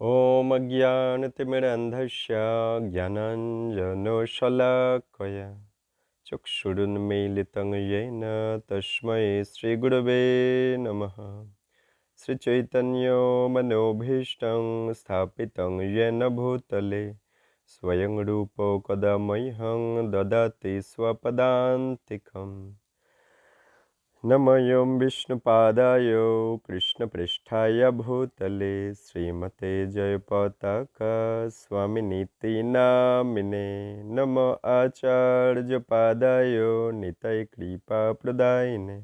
ॐ अज्ञानतिमिरन्धस्य ज्ञानाञ्जनशलाकया चक्षुरुन्मीलितं येन तस्मै श्रीगुरवे नमः। श्रीचैतन्यमनोभीष्टं स्थापितं येन भूतले स्वयं रूपो कदा मह्यं ददाति स्वपदान्तिकम्। नमोऽयं विष्णुपादाय कृष्णपृष्ठाय भूतले श्रीमते जयपताका स्वामिनीति नामिने। नमो आचार्यपादाय नितैकृपाप्रदायिने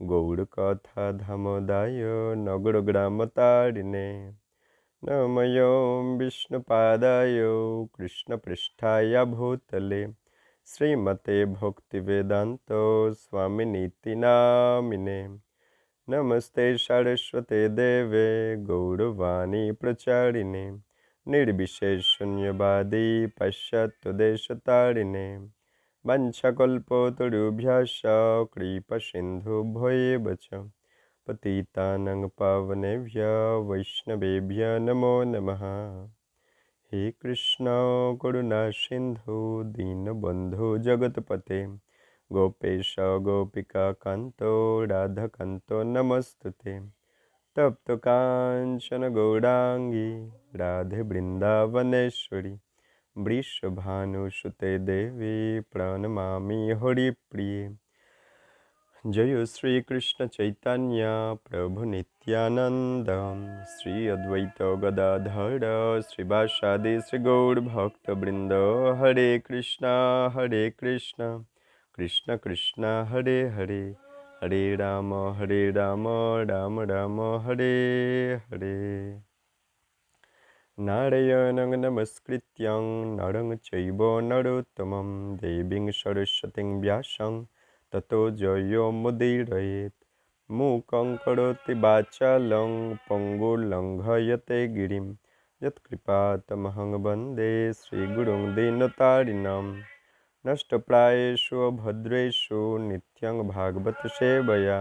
गौड़कथाधामोदाय नगरग्रामतारिणे। नमोऽयं विष्णुपादाय कृष्णपृष्ठाय भूतले श्रीमते भक्तिवेदांत स्वामिनीति नामिने। नमस्ते सरस्वते देवे गौरवाणी प्रचारिणे निर्विशेषशून्यवादी पाश्चात्यदेशतारिणे। वंशकल्पतरुभ्यश्च कृपासिन्धुभ्येव च पतितानां पावनेभ्यो वैष्णवेभ्यो नमो नमः। हे कृष्ण करुणा सिंधु दीनबंधु जगतपते गोपेश गोपिका कांतो राधाकांतो नमस्तुते। तप्त कांचन गौरांगी राधे वृंदावनेश्वरी वृषभानुसुते देवी प्रणमामि हरिप्रिये। जय श्री कृष्ण चैतन्य प्रभु नित्यानंद श्री अद्वैत गदाधर श्रीवासादि श्री गौर भक्त वृंद। हरे कृष्णा कृष्ण कृष्ण हरे हरे हरे राम राम राम हरे हरे। नारायणं नमस्कृत्यं नरं चैव नरोत्तमं देवीं सरस्वतीं व्यासं ततो जयो मुदीरयेत्। मूकं करोति वाचालं पङ्गुर्लङ्घयते गिरिं यत्कृपातमहं वन्दे श्रीगुरुं दीनतारिणम्। नष्टप्रायेषु भद्रेषु नित्यं भागवत सेवया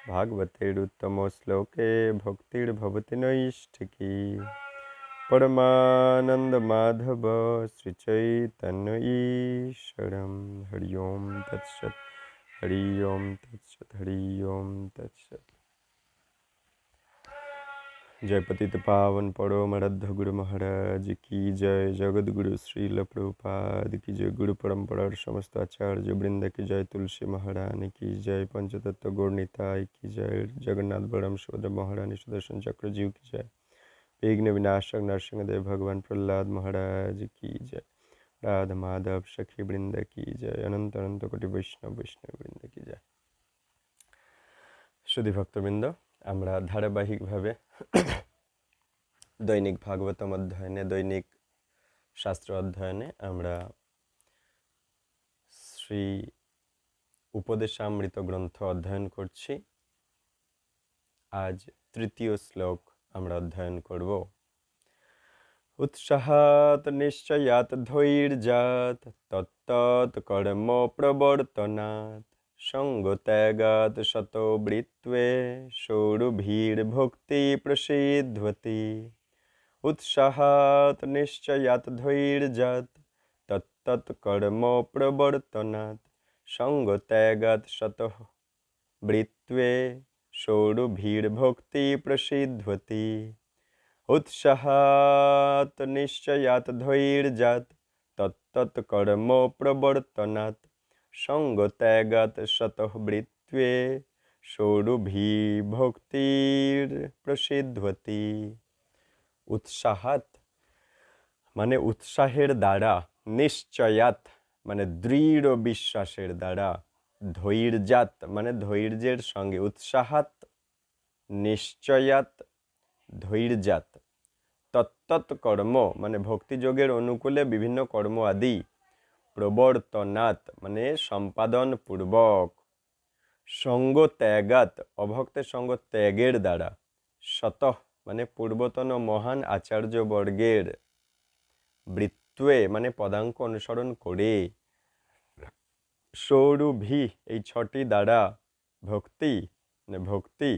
भागवतेरुत्तमश्लोके भक्तिर्भवति नैष्ठिकी। परमानंद माधव श्री चैतन्य ईश्वरं। हरि ओम तत्सत हरि ओम तत्सत हरि ओम तत्सत। जय पतित पावन परमाराध्य गुरु महाराज की जय। जगत गुरु श्रील प्रभुपाद की जय। गुरु परंपरा समस्त आचार्य वृंद की जय। तुलसी महारानी की जय। पंचतत्व गौर निताय की जय। जगन्नाथ बलराम सुभद्रा महारानी सुदर्शन चक्र जीव की जय। विघ्न विनाशक नरसिंहदेव भगवान प्रहलाद महाराज की जय। राधा माधव सखी वृंद की जय। अनंत अनंत कोटि वैष्णव वृंद की जय। सुधी भक्तबृंद, আমরা ধারাবাহিকভাবে দৈনিক ভাগবতম অধ্যয়নে দৈনিক শাস্ত্র অধ্যয়নে আমরা শ্রী উপদেশামৃত গ্রন্থ অধ্যয়ন করছি। আজ তৃতীয় শ্লোক আমরা অধ্যয়ন করব। उत्साहात् निश्चयात् धैर्यात् तत्तत् कर्म प्रवर्तनात् संगत्यागात् शतो वृत्वे शौरभीर्भुक्ति प्रसिद्ध्यति। उत्साहात् निश्चयात् धैर्यात् तत्तत् कर्म प्रवर्तनात् संगत्यागात् शतो वृत्वे शौरभीर्भुक्ति प्रसिद्ध्यति। उत्साहात् निश्चयात् धैर्यात् तत्तत् कर्म प्रवर्तनात् संगत्यागात् शतः वृत्वे शौरभीर्भुक्तिर्प्रसिद्ध्यति। उत्साहात् माने उत्साहेर द्वारा, निश्चयात् माने दृढ़ विश्वासेर द्वारा, धैर्यात् माने धैर्येर संगे, उत्साहात् निश्चयात् धैर्यात् तत्तत् कर्म माने भक्ति योगेर अनुकूले विभिन्न कर्म आदि प्रवर्तनात् माने सम्पादन पूर्वक संग त्यागात् अभक्त संग त्यागेर द्वारा शतः माने पूर्वतन महान आचार्य वर्गेर वृत्वे माने पदांक अनुसरण करे सौरभी এই ছটি দ্বারা ভক্তি মানে ভক্তি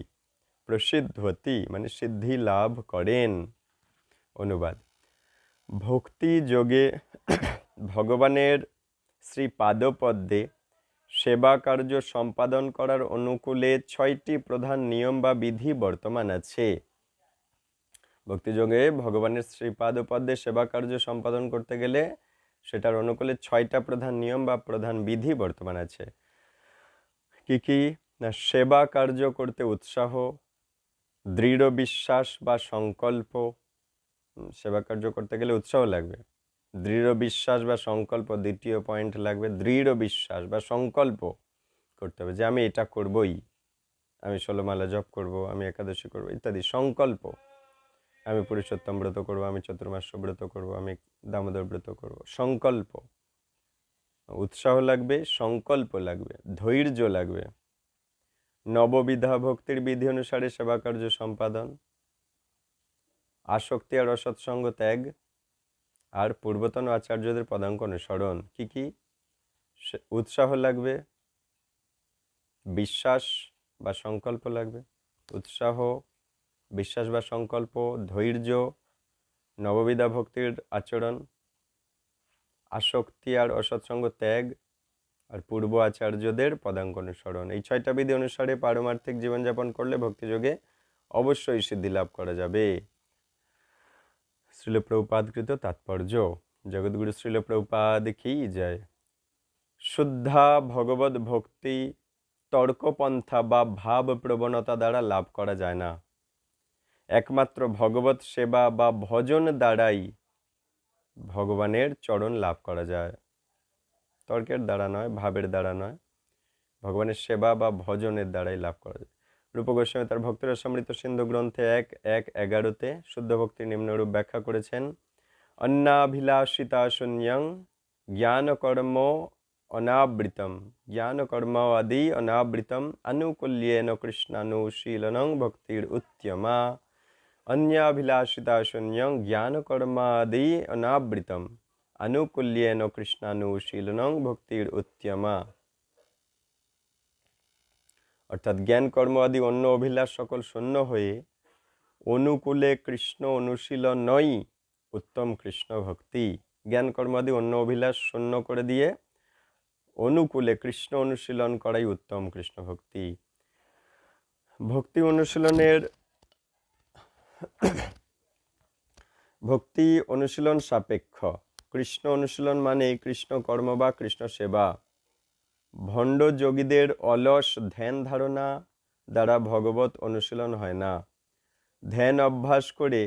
प्रसिद्ध्यति माने सिद्धि लाभ करें। অনুবাদ: ভক্তি যোগে ভগবানের শ্রী পাদপদ্মে সেবা কার্য সম্পাদন করার অনুকূলে 6টি প্রধান নিয়ম বা বিধি বর্তমান আছে। ভক্তিযোগে ভগবানের শ্রীপাদপদ্মে সেবা কার্য সম্পাদন করতে গেলে সেটার অনুকূলে 6টা প্রধান নিয়ম বা প্রধান বিধি বর্তমান আছে। কি কি না, সেবা কার্য করতে উৎসাহ, দৃঢ় বিশ্বাস বা সংকল্প। সেবা কার্য করতে গেলে উৎসাহ লাগবে, দৃঢ় বিশ্বাস বা সংকল্প দ্বিতীয় পয়েন্ট লাগবে। দৃঢ় বিশ্বাস বা সংকল্প করতে হবে যে আমি এটা করবই, আমি 16 মালা জপ করব, আমি একাদশী করব ইত্যাদি সংকল্প। আমি পুরুষোত্তম ব্রত করব, আমি চতুর্মাস্য ব্রত করব, আমি দামোদর ব্রত করব, সংকল্প। উৎসাহ লাগবে, সংকল্প লাগবে, ধৈর্য লাগবে। নববিধা ভক্তির বিধি অনুসারে সেবা কার্য সম্পাদন, আসক্তি আর অসৎসঙ্গ ত্যাগ, আর পূর্বতন আচার্যদের পদাঙ্ক অনুসরণ। কি কি? উৎসাহ লাগবে, বিশ্বাস বা সংকল্প লাগবে। উৎসাহ, বিশ্বাস বা সংকল্প, ধৈর্য, নববিধা ভক্তির আচরণ, আসক্তি আর অসৎসঙ্গ ত্যাগ, আর পূর্ব আচার্যদের পদাঙ্ক অনুসরণ। এই 6টা বিধি অনুসারে পারমার্থিক জীবনযাপন করলে ভক্তিযোগে অবশ্যই সিদ্ধি লাভ করা যাবে। শ্রীল প্রভুপাদকৃত তাৎপর্য। জগৎগুরু শ্রীল প্রভুপাদ কি জয়। শুদ্ধা ভগবত ভক্তি তর্কপন্থা বা ভাব প্রবণতা দ্বারা লাভ করা যায় না। একমাত্র ভগবত সেবা বা ভজন দ্বারাই ভগবানের চরণ লাভ করা যায়। তর্কের দ্বারা নয়, ভাবের দ্বারা নয়, ভগবানের সেবা বা ভজনের দ্বারাই লাভ করা যায়। রূপ গোস্বামী তার ভক্তিরসামৃত সিন্ধু গ্রন্থে 1:11 শুদ্ধ ভক্তির নিম্নরূপ ব্যাখ্যা করেছেন: অন্নাভিলাষিতা শূন্যং জ্ঞান কর্ম অনাবৃতম, জ্ঞান কর্ম আদি অনাবৃতম, আনুকূল্যেন কৃষ্ণানুশীলনং ভক্তির উত্তমা। অন্যাভিলাষিতা শূন্যং জ্ঞান কর্মাদি অনাবৃতম, আনুকূল্যেন কৃষ্ণানুশীলনং ভক্তির উত্তমা। অর্থাৎ জ্ঞান কর্ম আদি অন্য অভিলাষ সকল শূন্য হয়ে অনুকূলে কৃষ্ণ অনুশীলনই উত্তম কৃষ্ণ ভক্তি। জ্ঞান কর্ম আদি অন্য অভিলাষ শূন্য করে দিয়ে অনুকূলে কৃষ্ণ অনুশীলন করাই উত্তম কৃষ্ণ ভক্তি। ভক্তি অনুশীলনের ভক্তি অনুশীলন সাপেক্ষ। কৃষ্ণ অনুশীলন মানে কৃষ্ণ কর্ম বা কৃষ্ণ সেবা। ভণ্ড যোগীদের অলস ধ্যান ধারণা দ্বারা ভগবত অনুশীলন হয় না। ধ্যান অভ্যাস করে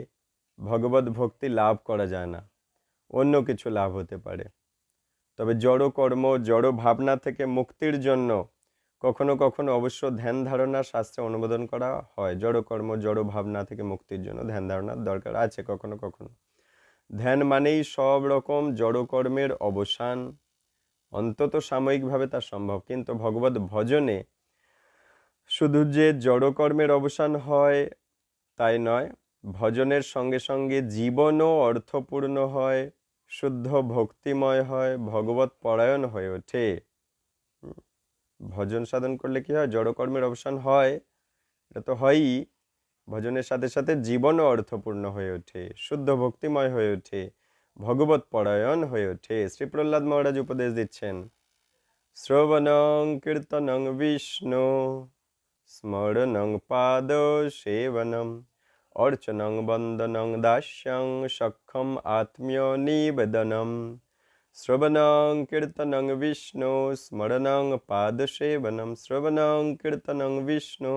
ভগবত ভক্তি লাভ করা যায় না, অন্য কিছু লাভ হতে পারে। তবে জড় কর্ম, জড় ভাবনা থেকে মুক্তির জন্য কখনো কখনো অবশ্য ধ্যান ধারণা শাস্ত্রে অনুমোদন করা হয়। জড় কর্ম, জড় ভাবনা থেকে মুক্তির জন্য ধ্যান ধারণার দরকার আছে কখনো কখনো। ধ্যান মানেই সব রকম জড় কর্মের অবসান, অন্তত সাময়িকভাবে তা সম্ভব। কিন্তু ভগবত ভজনে শুধু যে জড় কর্মের অবসান হয় তাই নয়, ভজনের সঙ্গে সঙ্গে জীবনও অর্থপূর্ণ হয়, শুদ্ধ ভক্তিময় হয়, ভগবত পরায়ণ হয়ে ওঠে। ভজন সাধন করলে কি হয়? জড়কর্মের অবসান হয়, এটা তো হয়ই, ভজনের সাথে সাথে জীবনও অর্থপূর্ণ হয়ে ওঠে, শুদ্ধ ভক্তিময় হয়ে ওঠে, ভগবত পরায়ণ হয়ে ওঠে। শ্রী প্রহ্লাদ মহারাজ উপদেশ দিচ্ছেন: শ্রবণং কীর্তনং বিষ্ণু, স্মরণং পাদ সেবনম, অর্চনং বন্দনং দাস্যং, সখ্যম আত্মীয় নিবেদনম। শ্রবণং কীর্তনং বিষ্ণু, স্মরণং পাদ সেবনম, শ্রবণং কীর্তনং বিষ্ণু,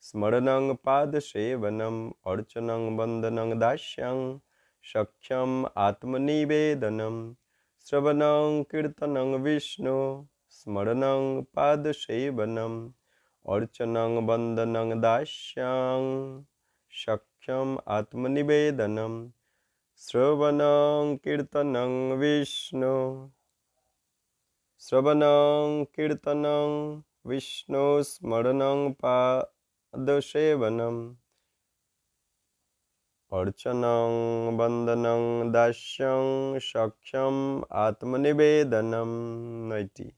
স্মরণং পাদ সেবনম, অর্চনং বন্দনং দাস্যং, সখ্যম আত্মনিবেদনম। শ্রবণং কীর্তনং বিষ্ণু, স্মরণং পাদ সেবনম, অর্চনং বন্দনং দাস্যং, সখ্যম আত্মনিবেদনম। শ্রবণং কীর্তনং বিষ্ণু, শ্রবণং কীর্তনং বিষ্ণু, স্মরণং পাদসেবনম, অর্চনং বন্দনং দাস্যং, সখ্যম আত্মনিবেদনম। নয়টি।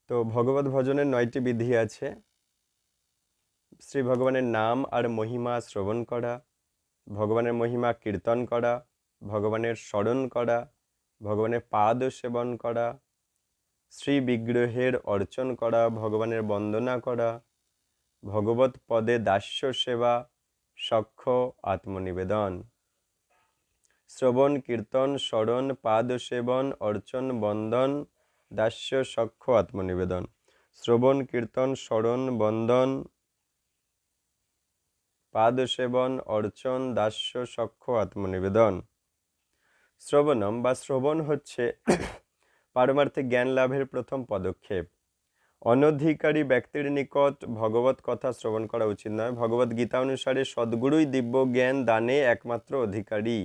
তো ভগবত ভজনের 9টি বিধি আছে। শ্রী ভগবানের নাম আর মহিমা শ্রবণ করা, ভগবানের মহিমা কীর্তন করা, ভগবানের স্মরণ করা, ভগবানের পাদ সেবন করা, শ্রী বিগ্রহের অর্চন করা, ভগবানের বন্দনা করা, ভগবত পদে দাস্য সেবা, সখ্য আত্মনিবেদন। শ্রবণ কীর্তন স্মরণ পাদ সেবন অর্চন বন্দন দাস্য সখ্য আত্মনিবেদন। শ্রবণ কীর্তন স্মরণ বন্দন পাদ সেবন অর্চন দাস্য সখ্য আত্মনিবেদন। শ্রবণম বা শ্রবণ হচ্ছে পারমার্থিক জ্ঞান লাভের প্রথম পদক্ষেপ। অনধিকারী ব্যক্তির নিকট ভগবত কথা শ্রবণ করা উচিত নয়। ভগবত গীতা অনুসারে সদ্গুরুই দিব্য জ্ঞান দানে একমাত্র অধিকারী।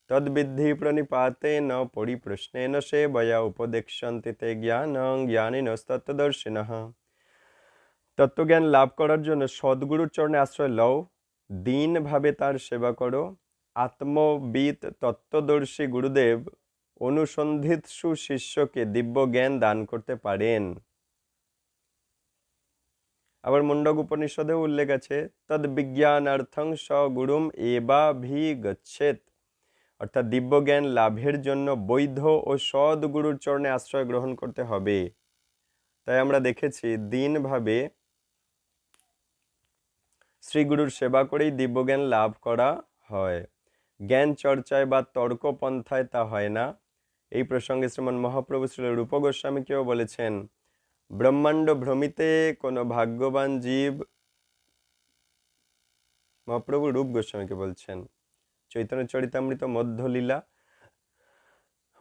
তদ্বিদ্ধি প্রণিপাতেন পরিপ্রশ্নেন সেবয়া উপদেক্ষন্তে তে জ্ঞানং জ্ঞানিনস্তত্ত্বদর্শিনঃ। তত্ত্বজ্ঞান লাভ করার জন্য সদ্গুরুর চরণে আশ্রয় লও, দীনভাবে তার সেবা করো। আত্মবিদ তত্ত্বদর্শী গুরুদেব অনুসন্ধিৎসু শিষ্যকে দিব্য জ্ঞান দান করতে পারেন। আবার মুন্ডক উপনিষদেও উল্লেখ আছে, তদ বিজ্ঞানার্থং স গুরুম এবাভিগচ্ছেৎ। অর্থাৎ দিব্য জ্ঞান লাভের জন্য বৈধ ও সৎ গুরুর চরণে আশ্রয় গ্রহণ করতে হবে। তাই আমরা দেখেছি দিনভাবে শ্রীগুরুর সেবা করেই দিব্যজ্ঞান লাভ করা হয়। জ্ঞান চর্চায় বা তর্ক পন্থায় তা হয় না। এই প্রসঙ্গে শ্রীমন মহাপ্রভু শ্রী রূপ গোস্বামীকেও বলেছেন, ব্রহ্মাণ্ড ভ্রমিতে কোনো ভাগ্যবান জীব, মহাপ্রভু রূপ গোস্বামীকে বলছেন, চৈতন্য চরিতামৃত মধ্যলীলা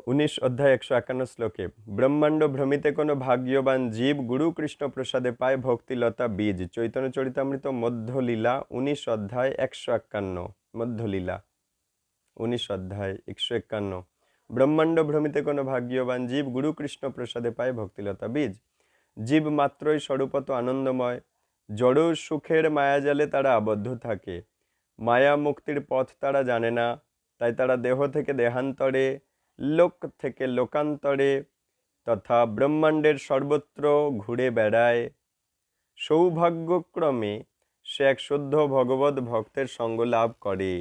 19 অধ্যায় 151 শ্লোকে, ব্রহ্মাণ্ড ভ্রমিতে কোনো ভাগ্যবান জীব গুরু কৃষ্ণ প্রসাদে পায় ভক্তিলতা বীজ। চৈতন্য চরিতামৃত মধ্যলীলা 19 অধ্যায় 151, মধ্যলীলা 19 অধ্যায় 151। ব্রহ্মাণ্ড ভ্রমিতে কোনো ভাগ্যবান জীব গুরু কৃষ্ণ প্রসাদে পায় ভক্তিলতা বীজ। জীব মাত্রই স্বরূপত আনন্দময়, জড় সুখের মায়াজালে তারা আবদ্ধ থাকে। মায়া মুক্তির পথ তারা জানে না, তাই তারা দেহ থেকে দেহান্তরে, লোক থেকে লোকান্তরে তথা ব্রহ্মাণ্ডের সর্বত্র ঘুরে বেড়ায়। সৌভাগ্যক্রমে সে এক শুদ্ধ ভগবত ভক্তের সঙ্গ লাভ করে।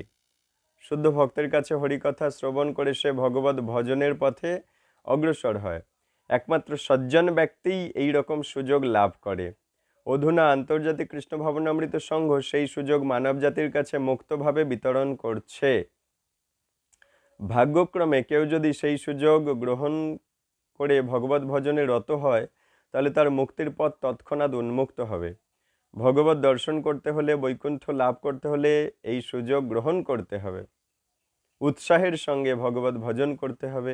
শুদ্ধ ভক্তের কাছে হরিকথা শ্রবণ করে সে ভগবত ভজনের পথে অগ্রসর হয়। একমাত্র সজ্জন ব্যক্তিই এই রকম সুযোগ লাভ করে। অধুনা আন্তর্জাতিক কৃষ্ণ ভবনামৃত সংঘ সেই সুযোগ মানব জাতির কাছে মুক্তভাবে বিতরণ করছে। ভাগ্যক্রমে কেউ যদি সেই সুযোগ গ্রহণ করে ভগবত ভজনে রত হয়, তাহলে তার মুক্তির পথ তৎক্ষণাৎ উন্মুক্ত হবে। ভগবত দর্শন করতে হলে, বৈকুণ্ঠ লাভ করতে হলে এই সুযোগ গ্রহণ করতে হবে। উৎসাহের সঙ্গে ভগবত ভজন করতে হবে।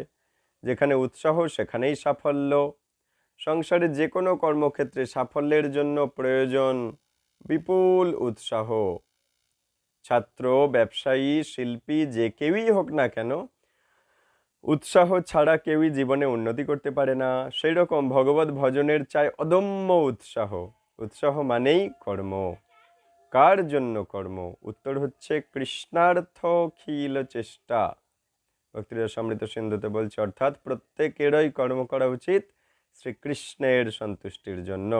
যেখানে উৎসাহ সেখানেই সাফল্য। সংসারে যে কোনো কর্মক্ষেত্রে সাফল্যের জন্য প্রয়োজন বিপুল উৎসাহ। ছাত্র, ব্যবসায়ী, শিল্পী যে কেউই হোক না কেন, উৎসাহ ছাড়া কেউই জীবনে উন্নতি করতে পারে না। সেই রকম ভগবত ভজনের চাই অদম্য উৎসাহ। উৎসাহ মানেই কর্ম। কার জন্য কর্ম? উত্তর হচ্ছে কৃষ্ণার্থ খিল চেষ্টা। ভক্তিরসামৃত সিন্ধুতে বলছে, অর্থাৎ প্রত্যেকেরই কর্ম করা উচিত শ্রীকৃষ্ণের সন্তুষ্টির জন্য।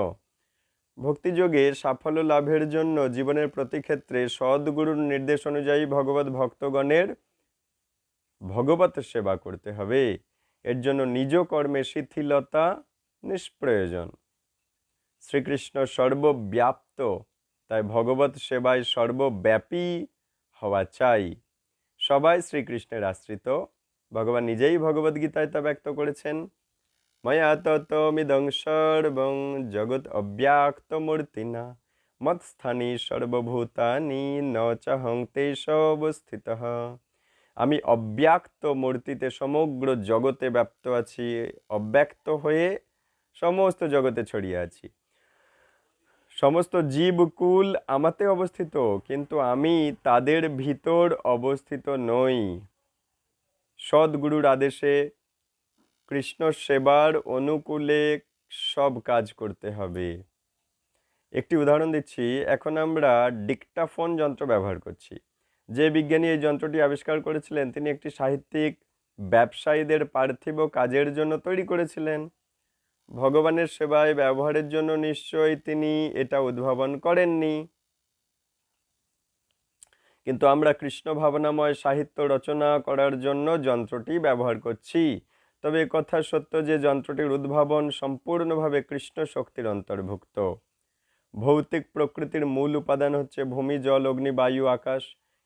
ভক্তিযোগে সাফল্য লাভের জন্য জীবনের প্রতি ক্ষেত্রে সদ্গুরুর নির্দেশ অনুযায়ী ভগবত ভক্তগণের ভগবত সেবা করতে হবে। এর জন্য নিজ কর্মে শিথিলতা নিষ্প্রয়োজন। শ্রীকৃষ্ণ সর্বব্যাপ্ত, তাই ভগবত সেবায় সর্বব্যাপী হওয়া চাই। সবাই শ্রীকৃষ্ণের আশ্রিত। ভগবান নিজেই ভগবদ্গীতায় তা ব্যক্ত করেছেন, ময়া ততমিদং সর্বং জগৎ অব্যাক্ত মূর্তিনা মৎস্থানি সর্বভূতানি ন চাহং তেষবস্থিতঃ। আমি অব্যক্ত মূর্তিতে সমগ্র জগতে ব্যপ্ত আছি, অব্যক্ত হয়ে সমস্ত জগতে ছড়িয়ে আছি। সমস্ত জীবকুল আমাতে অবস্থিত, কিন্তু আমি তাদের ভিতর অবস্থিত নই। সদ্গুরুর আদেশে কৃষ্ণ সেবার অনুকূলে সব কাজ করতে হবে। একটি উদাহরণ দিচ্ছি। এখন আমরা ডিক্টাফোন যন্ত্র ব্যবহার করছি। যে বিজ্ঞানী এই যন্ত্রটি আবিষ্কার করেছিলেন, তিনি একটি সাহিত্যিক ব্যবসায়ীদের পার্থিব কাজের জন্য তৈরি করেছিলেন। ভগবানের সেবায় ব্যবহারের জন্য নিশ্চয়ই তিনি এটা উদ্ভাবন করেননি, কিন্তু আমরা কৃষ্ণ ভাবনাময় সাহিত্য রচনা করার জন্য যন্ত্রটি ব্যবহার করছি। তবে কথা সত্য যে যন্ত্রটির উদ্ভাবন সম্পূর্ণভাবে কৃষ্ণ শক্তির অন্তর্ভুক্ত। ভৌতিক প্রকৃতির মূল উপাদান হচ্ছে ভূমি, জল, অগ্নি, বায়ু, আকাশ।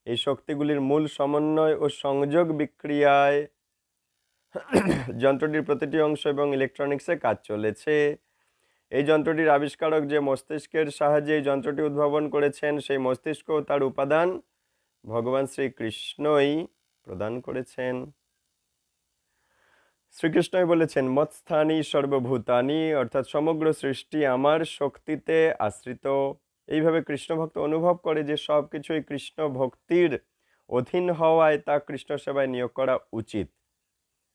এই শক্তিগুলির মূল সমন্বয় ও সংযোগ বিক্রিয়ায় যন্ত্রটির প্রতিটি অংশ এবং ইলেকট্রনিক্সে কাজ চলেছে। এই যন্ত্রটির আবিষ্কারক যে মস্তিষ্কের সাহায্যে এই যন্ত্রটি উদ্ভাবন করেছেন, সেই মস্তিষ্ক ও তার উপাদান ভগবান শ্রীকৃষ্ণই প্রদান করেছেন। শ্রীকৃষ্ণই বলেছেন, মৎস্থানি সর্বভূতানি, অর্থাৎ সমগ্র সৃষ্টি আমার শক্তিতে আশ্রিত। এইভাবে কৃষ্ণ ভক্ত অনুভব করে যে সব কিছুই কৃষ্ণ ভক্তির অধীন হওয়ায় তা কৃষ্ণ সেবায় নিয়োগ করা উচিত।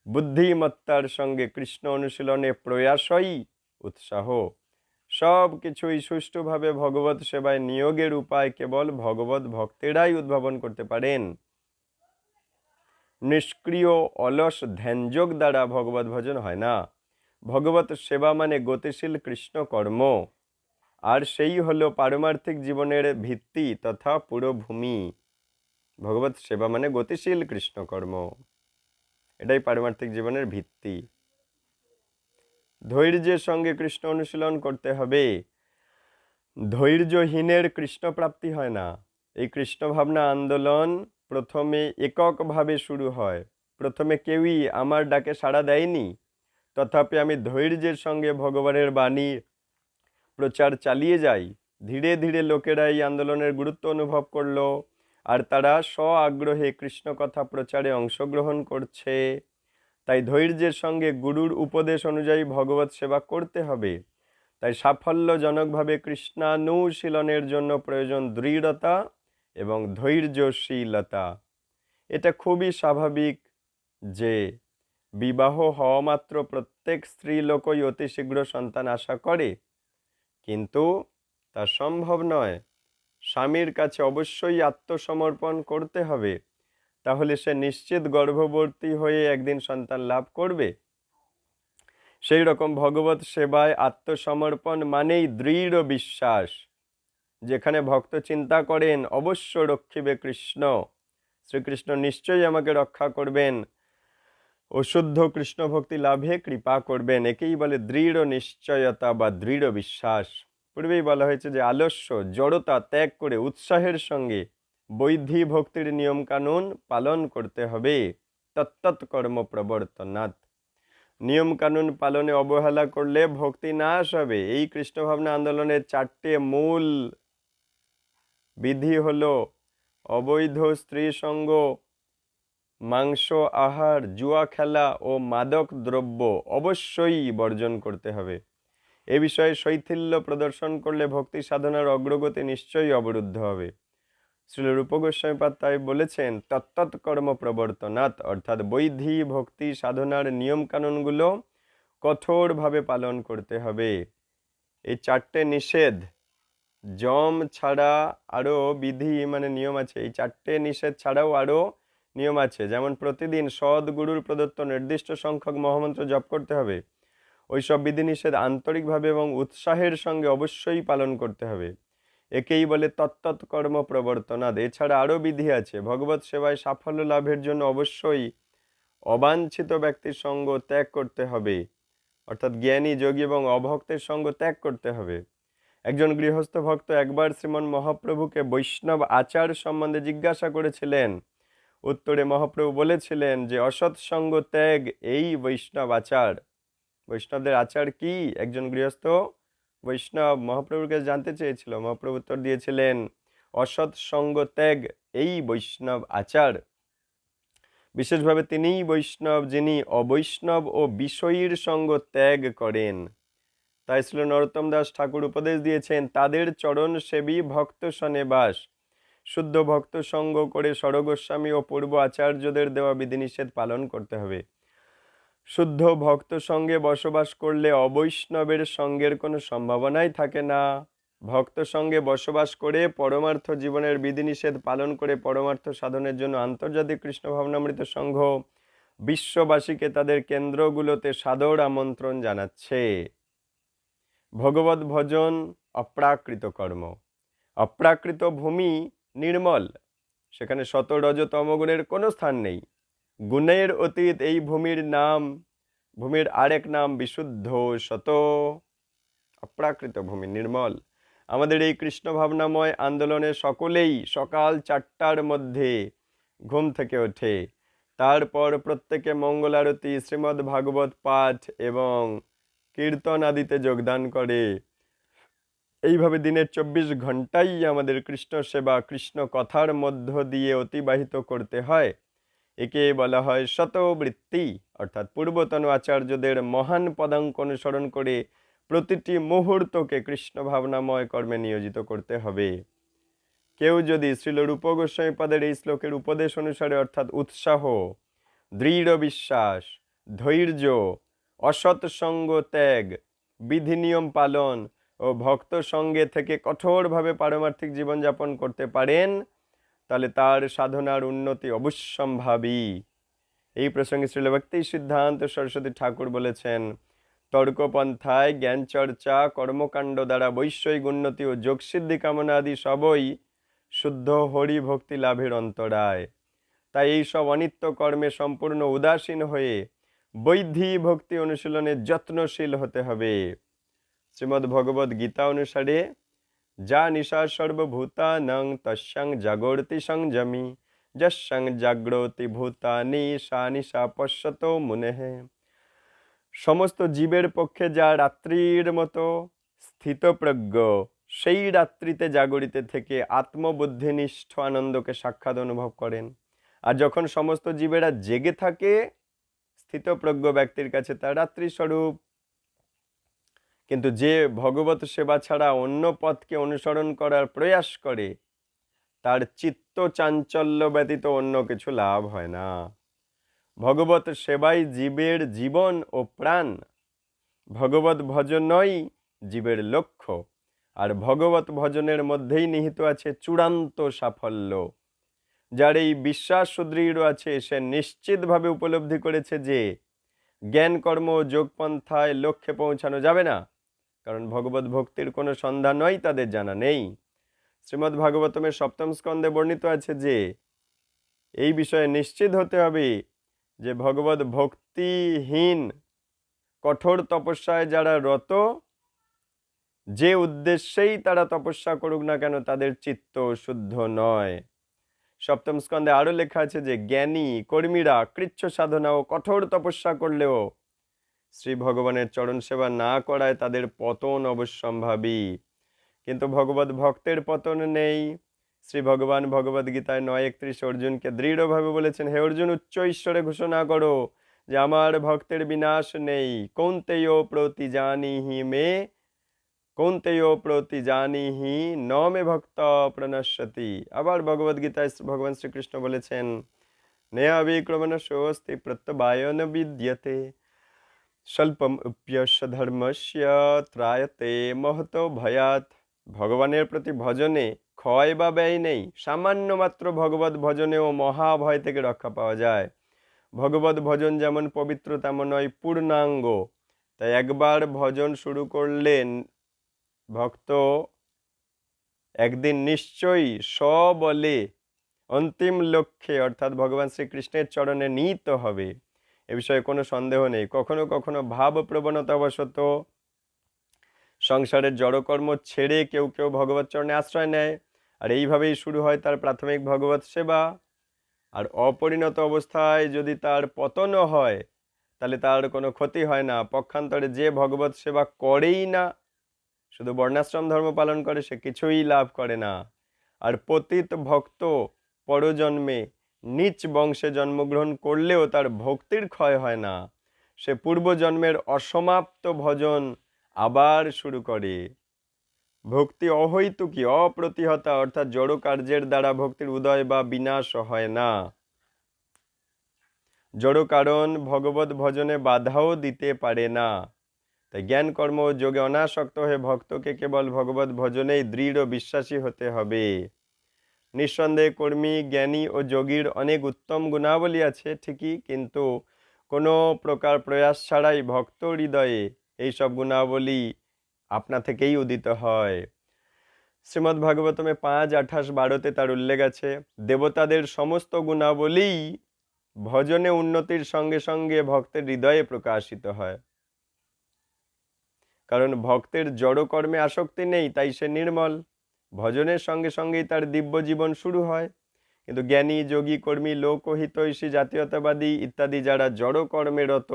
বুদ্ধিমত্তার সঙ্গে কৃষ্ণ অনুশীলনে প্রয়াসই উৎসাহ। সব কিছুই সুষ্ঠুভাবে ভগবত সেবায় নিয়োগের উপায় কেবল ভগবত ভক্তেরাই উদ্ভাবন করতে পারেন। নিষ্ক্রিয় অলস ধ্যানযোগ দ্বারা ভগবত ভজন হয় না। ভগবত সেবা মানে গতিশীল কৃষ্ণ কর্ম, আর সেই হলো পারমার্থিক জীবনের ভিত্তি তথা পুরোভূমি। ভগবত সেবা মানে গতিশীল কৃষ্ণ কর্ম, এটাই পারমার্থিক জীবনের ভিত্তি। ধৈর্যের সঙ্গে কৃষ্ণ অনুশীলন করতে হবে। ধৈর্যহীনের কৃষ্ণ প্রাপ্তি হয় না। এই কৃষ্ণ ভাবনা আন্দোলন প্রথমে এককভাবে শুরু হয়। প্রথমে কেউই আমার ডাকে সাড়া দেয়নি, তথাপি আমি ধৈর্যের সঙ্গে ভগবানের বাণী প্রচার চালিয়ে যাই। ধীরে ধীরে লোকেরা এই আন্দোলনের গুরুত্ব অনুভব করলো, আর তারা স্ব-আগ্রহে কৃষ্ণ কথা প্রচারে অংশগ্রহণ করছে। তাই ধৈর্যের সঙ্গে গুরুর উপদেশ অনুযায়ী ভগবত সেবা করতে হবে। তাই সাফল্যজনকভাবে কৃষ্ণানুশীলনের জন্য প্রয়োজন দৃঢ়তা এবং ধৈর্যশীলতা। এটা খুবই স্বাভাবিক যে বিবাহ হওয়া মাত্র প্রত্যেক স্ত্রীলোকই অতি শীঘ্র সন্তান আশা করে, কিন্তু তা সম্ভব নয়। স্বামীর কাছে অবশ্যই আত্মসমর্পণ করতে হবে, তাহলে সে নিশ্চিত গর্ভবতী হয়ে একদিন সন্তান লাভ করবে। সেই রকম ভগবত সেবায় আত্মসমর্পণ মানেই দৃঢ় বিশ্বাস। যেখানে ভক্ত চিন্তা করেন অবশ্য রক্ষিবে কৃষ্ণ, শ্রীকৃষ্ণ নিশ্চয়ই আমাকে রক্ষা করবেন ও শুদ্ধ কৃষ্ণ ভক্তি লাভে কৃপা করবেন, একেই বলে দৃঢ় নিশ্চয়তা বা দৃঢ় বিশ্বাস। পূর্বেই বলা হয়েছে যে আলস্য জড়তা ত্যাগ করে উৎসাহের সঙ্গে বৈধি ভক্তির নিয়ম কানুন পালন করতে হবে। তত্তৎ কর্ম প্রবর্তনাৎ। নিয়ম কানুন পালনে অবহেলা করলে ভক্তি নাশ হবে। এই কৃষ্ণ ভাবনা আন্দোলনের 4টে মূল বিধি হলো অবৈধ স্ত্রী সঙ্গ, মাংস আহার, জুয়া খেলা ও মাদক দ্রব্য অবশ্যই বর্জন করতে হবে। এ বিষয়ে শৈথিল্য প্রদর্শন করলে ভক্তি সাধনার অগ্রগতি নিশ্চয়ই অবরুদ্ধ হবে। শ্রীল রূপ গোস্বামীপাদ তাই বলেছেন, তত্তৎ কর্ম প্রবর্তনাৎ, অর্থাৎ বৈধি ভক্তি সাধনার নিয়ম কানুনগুলো কঠোরভাবে পালন করতে হবে। এই 4টে নিষেধ, যম ছাড়া আরও বিধি মানে নিয়ম আছে। এই 4টে নিষেধ ছাড়াও আরও নিয়ম আছে, যেমন প্রতিদিন সদ্গুরুর প্রদত্ত নির্দিষ্ট সংখ্যক মহামন্ত্র জপ করতে হবে। ওইসব বিধিনিষেধ আন্তরিকভাবে এবং উৎসাহের সঙ্গে অবশ্যই পালন করতে হবে। একেই বলে তত্তৎ কর্ম প্রবর্তনাৎ। এছাড়া আরও বিধি আছে। ভগবত সেবায় সাফল্য লাভের জন্য অবশ্যই অবাঞ্ছিত ব্যক্তির সঙ্গ ত্যাগ করতে হবে, অর্থাৎ জ্ঞানী, যোগী এবং অভক্তের সঙ্গ ত্যাগ করতে হবে। একজন গৃহস্থ ভক্ত একবার শ্রীমন মহাপ্রভুকে বৈষ্ণব আচার সম্বন্ধে জিজ্ঞাসা করেছিলেন। উত্তরে মহাপ্রভু বলেছিলেন যে অসৎ সঙ্গ ত্যাগ এই বৈষ্ণব আচার। বৈষ্ণবদের আচার কি? একজন গৃহস্থ বৈষ্ণব মহাপ্রভুর কাছে জানতে চেয়েছিল। মহাপ্রভু উত্তর দিয়েছিলেন, অসৎ সঙ্গ ত্যাগ এই বৈষ্ণব আচার। বিশেষভাবে তিনিই বৈষ্ণব যিনি অবৈষ্ণব ও বিষয়ীর সঙ্গ ত্যাগ করেন। তাই শ্রী নরোত্তম দাস ঠাকুর উপদেশ দিয়েছেন, তাদের চরণ সেবী ভক্ত সনে বাস। শুদ্ধ ভক্ত সঙ্গ করে সরগোস্বামী ও পূর্ব আচার্যদের দেওয়া বিধিনিষেধ পালন করতে হবে। শুদ্ধ ভক্ত সঙ্গে বসবাস করলে অবৈষ্ণবের সঙ্গের কোনো সম্ভাবনাই থাকে না। ভক্ত সঙ্গে বসবাস করে পরমার্থ জীবনের বিধিনিষেধ পালন করে পরমার্থ সাধনের জন্য আন্তর্জাতিক কৃষ্ণ ভাবনামৃত সংঘ বিশ্ববাসীকে তাদের কেন্দ্রগুলোতে সাদর আমন্ত্রণ জানাচ্ছে। ভগবত ভজন অপ্রাকৃত কর্ম। অপ্রাকৃত ভূমি নির্মল, সেখানে শত রজ তমগুণের কোনো স্থান নেই। গুণের অতীত এই ভূমির আরেক নাম বিশুদ্ধ শত। অপ্রাকৃত ভূমি নির্মল। আমাদের এই কৃষ্ণ ভাবনাময় আন্দোলনে সকলেই সকাল 4টার মধ্যে ঘুম থেকে ওঠে, তারপর প্রত্যেকে মঙ্গলারতি, শ্রীমদ্ ভাগবত পাঠ এবং কীর্তন আদিতে যোগদান করে। এইভাবে দিনের 24 ঘন্টাই আমাদের কৃষ্ণ সেবা, কৃষ্ণ কথার মধ্য দিয়ে অতিবাহিত করতে হয়। একে বলা হয় শতবৃত্তি, অর্থাৎ পূর্বতন আচার্যদের মহান পদাঙ্ক অনুসরণ করে প্রতিটি মুহূর্তকে কৃষ্ণ ভাবনাময় কর্মে নিয়োজিত করতে হবে। কেউ যদি শ্রীল রূপ গোস্বামীপাদের এই শ্লোকের উপদেশ অনুসারে, অর্থাৎ উৎসাহ, দৃঢ় বিশ্বাস, ধৈর্য, অসৎসঙ্গ ত্যাগ, বিধি নিয়ম পালন ও ভক্ত সঙ্গে থেকে কঠোরভাবে পারমার্থিক জীবনযাপন করতে পারেন, তাহলে তার সাধনার উন্নতি অবশ্যম্ভাবী। এই প্রসঙ্গে শ্রীল ভক্তি সিদ্ধান্ত সরস্বতী ঠাকুর বলেছেন, তর্কপন্থায় জ্ঞান চর্চা, কর্মকাণ্ড দ্বারা বৈষয়িক উন্নতি ও যোগসিদ্ধি কামনা আদি সবই শুদ্ধ হরি ভক্তি লাভের অন্তরায়। তাই এইসব অনিত্য কর্মে সম্পূর্ণ উদাসীন হয়ে বৈধি ভক্তি অনুশীলনে যত্নশীল হতে হবে। শ্রীমদ্ ভগবদ গীতা অনুসারে যা নিশা সর্বভূতানাং তস্যাং জাগর্তি সংযমী যস্যাং জাগ্রতি ভূতানি সা নিশা পশ্যত মুনেঃ। সমস্ত জীবের পক্ষে যা রাত্রির মতো স্থিতপ্রজ্ঞ, সেই রাত্রিতে জাগরিতে থেকে আত্মবুদ্ধিনিষ্ঠ আনন্দকে সাক্ষাৎ অনুভব করেন। আর যখন সমস্ত জীবেরা জেগে থাকে, স্থিতপ্রজ্ঞ ব্যক্তির কাছে তার রাত্রি স্বরূপ। কিন্তু যে ভগবত সেবা ছাড়া অন্য পথকে অনুসরণ করার প্রয়াস করে, তার চিত্ত চাঞ্চল্য ব্যতীত অন্য কিছু লাভ হয় না। ভগবত সেবাই জীবের জীবন ও প্রাণ। ভগবত ভজনই জীবের লক্ষ্য, আর ভগবত ভজনের মধ্যেই নিহিত আছে চূড়ান্ত সাফল্য। যার এই বিশ্বাস সুদৃঢ় আছে, সে নিশ্চিতভাবে উপলব্ধি করেছে যে জ্ঞান কর্ম ও যোগপন্থায় লক্ষ্যে পৌঁছানো যাবে না, কারণ ভগবত ভক্তির কোনো সন্ধানই তাদের জানা নেই। শ্রীমদ্ ভাগবতমের 7ম স্কন্ধে বর্ণিত আছে যে এই বিষয়ে নিশ্চিত হতে হবে যে ভগবত ভক্তিহীন কঠোর তপস্যায় যারা রত, যে উদ্দেশ্যেই তারা তপস্যা করুক না কেন, তাদের চিত্ত শুদ্ধ নয়। 7ম স্কন্ধে আরো লেখা আছে যে জ্ঞানী কর্মীরা কৃচ্ছ সাধনা ও কঠোর তপস্যা করলেও শ্রী ভগবানের চরণ সেবা না করায় তাদের পতন অবশ্যম্ভাবী। কিন্তু ভগবত ভক্তের পতন নেই। শ্রী ভগবান ভগবদ গীতায় 9:31 অর্জুনকে দৃঢ়ভাবে বলেছেন, হে অর্জুন, উচ্চ ঈশ্বরে ঘোষণা করো যে আমার ভক্তের বিনাশ নেই। কৌন্তেয় প্রতিজানিহি মে, কৌন্তেয় প্রতিজানিহি ন মে ভক্ত প্রণশ্যতি। আবার ভগবদ গীতায় ভগবান শ্রীকৃষ্ণ বলেছেন, নেয়া বিক্রমণস্যোস্তি প্রত্যবায়ন বিদ্যতে স্বল্পম উপ্যস্য ধর্মস্য ত্রায়তে মহতো ভয়াত। ভগবানের প্রতি ভজনে ক্ষয় বা ব্যয় নেই। সামান্য মাত্র ভগবত ভজনেও মহাভয় থেকে রক্ষা পাওয়া যায়। ভগবত ভজন যেমন পবিত্র, তেমনই পূর্ণাঙ্গ। তাই একবার ভজন শুরু করলেন ভক্ত একদিন নিশ্চয়ই সবলে অন্তিম লক্ষ্যে অর্থাৎ ভগবান শ্রীকৃষ্ণের চরণে নিহিত হবে, এ বিষয়ে কোনো সন্দেহ নেই। কখনো কখনো ভাব প্রবণতাবশত সংসারের জড়কর্ম ছেড়ে কেউ কেউ ভগবত চরণে আশ্রয় নেয়, আর এইভাবেই শুরু হয় তার প্রাথমিক ভগবত সেবা। আর অপরিণত অবস্থায় যদি তার পতনও হয়, তাহলে তার কোনো ক্ষতি হয় না। পক্ষান্তরে যে ভগবত সেবা করেই না, শুধু বর্ণাশ্রম ধর্ম পালন করে, সে কিছুই লাভ করে না। আর পতিত ভক্ত পরজন্মে নীচ বংশে জন্মগ্রহণ করলেও তার ভক্তির ক্ষয় হয় না। সে পূর্বজন্মের অসমাপ্ত ভজন আবার শুরু করে। ভক্তি অহৈতুকী, অপ্রতিহতা, অর্থাৎ জড় কার্যের দ্বারা ভক্তির উদয় বা বিনাশ হয় না। জড় কারণ ভগবত ভজনে বাধাও দিতে পারে না। তাই জ্ঞান কর্ম ও যোগে অনাসক্ত হয়ে ভক্তকে কেবল ভগবত ভজনেই দৃঢ় বিশ্বাসী হতে হবে। নিঃসন্দেহে কর্মী, জ্ঞানী ও যোগীর অনেক উত্তম গুণাবলী আছে ঠিকই, কিন্তু কোনো প্রকার প্রয়াস ছাড়াই ভক্ত হৃদয়ে এইসব গুণাবলী আপনা থেকেই উদিত হয়। শ্রীমদ্ ভাগবতমে 5, 28, 12-তে তার উল্লেখ আছে, দেবতাদের সমস্ত গুণাবলী ভজনে উন্নতির সঙ্গে সঙ্গে ভক্তের হৃদয়ে প্রকাশিত হয়। কারণ ভক্তের জড় কর্মে আসক্তি নেই, তাই সে নির্মল। ভজনের সঙ্গে সঙ্গেই তার দিব্য জীবন শুরু হয়। কিন্তু জ্ঞানী, যোগী, কর্মী, লোকহিতৈষী, জাতীয়তাবাদী ইত্যাদি যারা জড় কর্মে রত,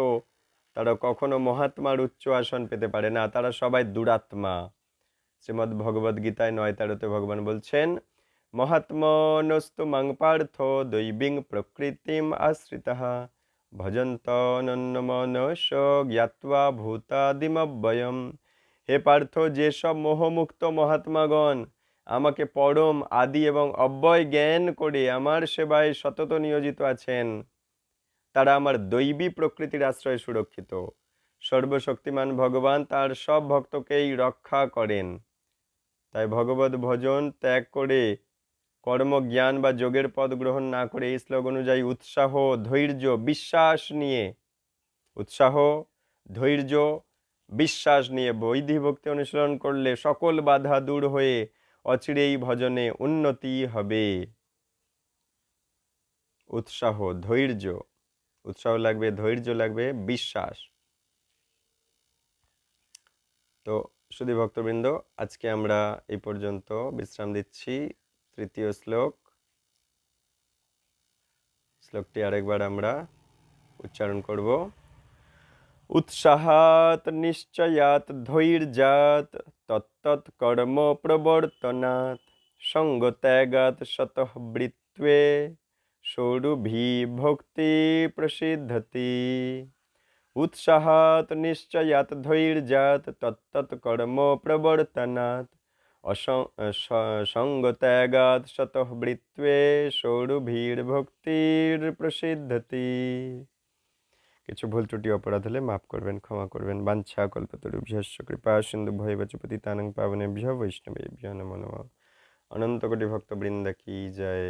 তারা কখনো মহাত্মার উচ্চ আসন পেতে পারে না, তারা সবাই দুরাত্মা। শ্রীমদ্ ভগবদ গীতায় 9:13-তে ভগবান বলছেন, মহাত্মনস্তু মাং পার্থ দৈবীং প্রকৃতিম আশ্রিতঃ ভজন্তনন্যমনস জ্ঞাত্বা ভূতাদিমব্যয়ম। হে পার্থ, যেসব মোহমুক্ত মহাত্মাগণ আমাকে পরম, আদি এবং অব্যয় জ্ঞান করে আমার সেবায় সতত নিয়োজিত আছেন, তারা আমার দৈবী প্রকৃতির আশ্রয়ে সুরক্ষিত। সর্বশক্তিমান ভগবান তার সব ভক্তকেই রক্ষা করেন। তাই ভগবত ভজন ত্যাগ করে কর্মজ্ঞান বা যোগের পদ গ্রহণ না করে এই শ্লোক অনুযায়ী উৎসাহ, ধৈর্য, বিশ্বাস নিয়ে, উৎসাহ, ধৈর্য, বিশ্বাস নিয়ে বৈধি ভক্তি অনুশীলন করলে সকল বাধা দূর হয়ে অচিরেই ভজনে উন্নতি হবে। উৎসাহ, ধৈর্য, উৎসাহ লাগবে, ধৈর্য লাগবে, বিশ্বাস। তো সুধী ভক্তবৃন্দ, আজকে আমরা এই পর্যন্ত বিশ্রাম দিচ্ছি। তৃতীয় শ্লোকটি আরেকবার আমরা উচ্চারণ করব। উৎসাহাত নিশ্চয়াত ধৈর্যাত তত্তৎ কর্ম প্রবর্তনাৎ সঙ্গত্যাগাৎ শতঃ বৃত্বে ষোড়ভি ভক্তি প্রসিদ্ধতি। উৎসাহাত নিশ্চয়াত ধৈর্যাত তত্তৎ কর্ম প্রবর্তনাৎ সঙ্গত্যাগাৎ শতঃ বৃত্বে ষোড়ভীর ভক্তির প্রসিদ্ধতি। কিছু ভুল ত্রুটি অপরাধ হলে মাফ করবেন, ক্ষমা করবেন। বাঞ্ছা কল্পতরুভ্যশ্চ কৃপা সিন্ধু ভৈবচ পতিতানাং পাবনেভ্যো বৈষ্ণবেভ্যো নমো নমঃ। অনন্ত কোটি ভক্তবৃন্দ কি জয়।